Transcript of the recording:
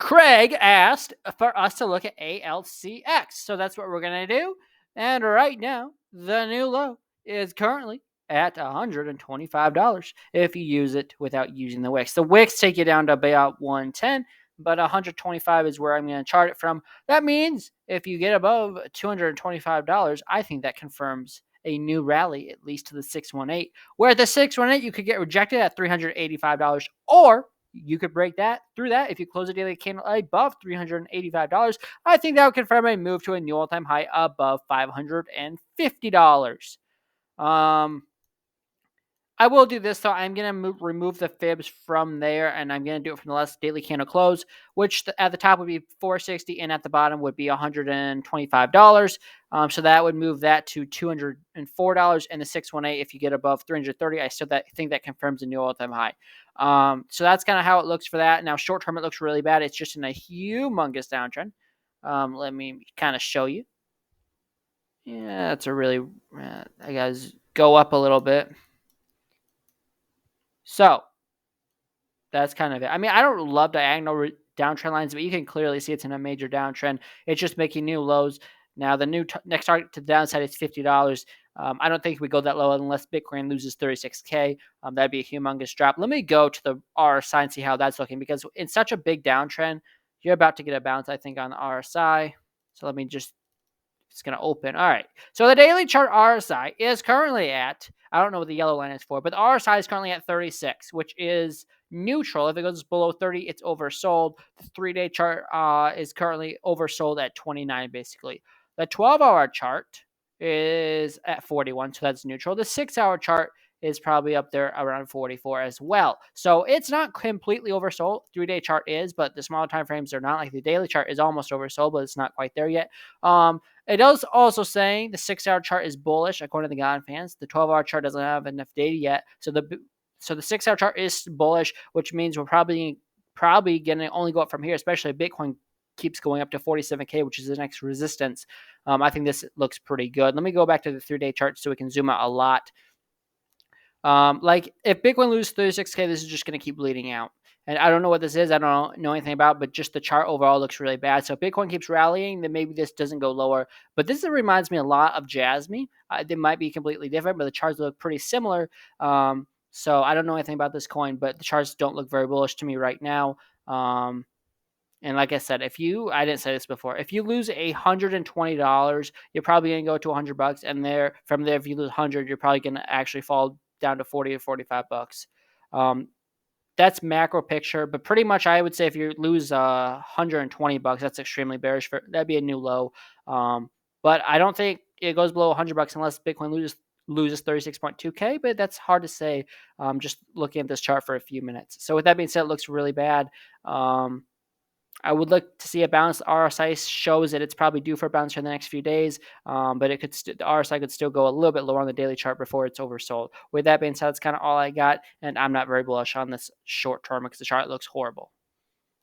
Craig asked for us to look at ALCX. So that's what we're going to do. And right now, the new low is currently at $125 if you use it without using the wicks. The wicks take you down to about 110, but 125 is where I'm going to chart it from. That means if you get above $225, I think that confirms a new rally, at least to the 618, where at the 618 you could get rejected at $385, or you could break that through that if you close a daily candle above $385. I think that would confirm a move to a new all-time high above $550. I will do this, though. I'm going to remove the fibs from there, and I'm going to do it from the last daily candle close, which at the top would be $460, and at the bottom would be $125. So that would move that to $204, and the 618, if you get above 330, I still think that confirms a new all-time high. So that's kind of how it looks for that. Now, short-term, it looks really bad. It's just in a humongous downtrend. Let me kind of show you. Yeah, that's a really, I guys go up a little bit. So that's kind of it. I mean, I don't love diagonal downtrend lines, but you can clearly see it's in a major downtrend. It's just making new lows. Now, the new next target to the downside is $50. I don't think we go that low unless Bitcoin loses 36K. That'd be a humongous drop. Let me go to the RSI and see how that's looking, because in such a big downtrend, you're about to get a bounce, I think, on the RSI. So let me just, it's going to open. All right. So the daily chart RSI is currently at, I don't know what the yellow line is for, but the RSI is currently at 36, which is neutral. If it goes below 30, it's oversold. The 3-day chart is currently oversold at 29, basically. The 12-hour chart is at 41, so that's neutral. The 6-hour chart is probably up there around 44 as well. So it's not completely oversold. 3-day chart is, but the smaller time frames are not. Like the daily chart is almost oversold, but it's not quite there yet. It is also saying the 6-hour chart is bullish, according to the God fans. The 12-hour chart doesn't have enough data yet. So the 6-hour chart is bullish, which means we're probably going to only go up from here, especially if Bitcoin keeps going up to 47K, which is the next resistance. I think this looks pretty good. Let me go back to the 3-day chart so we can zoom out a lot. Like if Bitcoin loses 36K, this is just going to keep bleeding out. And I don't know what this is. I don't know anything about it, but just the chart overall looks really bad. So if Bitcoin keeps rallying, then maybe this doesn't go lower. But this reminds me a lot of Jasmy. They might be completely different, but the charts look pretty similar. So I don't know anything about this coin, but the charts don't look very bullish to me right now. And like I said, I didn't say this before, if you lose $120, you're probably going to go to $100. And from there, if you lose 100, you're probably going to actually fall down to 40 or $45. That's macro picture, but pretty much I would say if you lose $120, that's extremely bearish. That'd be a new low. But I don't think it goes below $100 unless Bitcoin loses 36.2K, but that's hard to say just looking at this chart for a few minutes. So with that being said, it looks really bad. I would look to see a bounce. The RSI shows that it's probably due for a bounce for the next few days, but the RSI could still go a little bit lower on the daily chart before it's oversold. With that being said, that's kind of all I got, and I'm not very bullish on this short term because the chart looks horrible.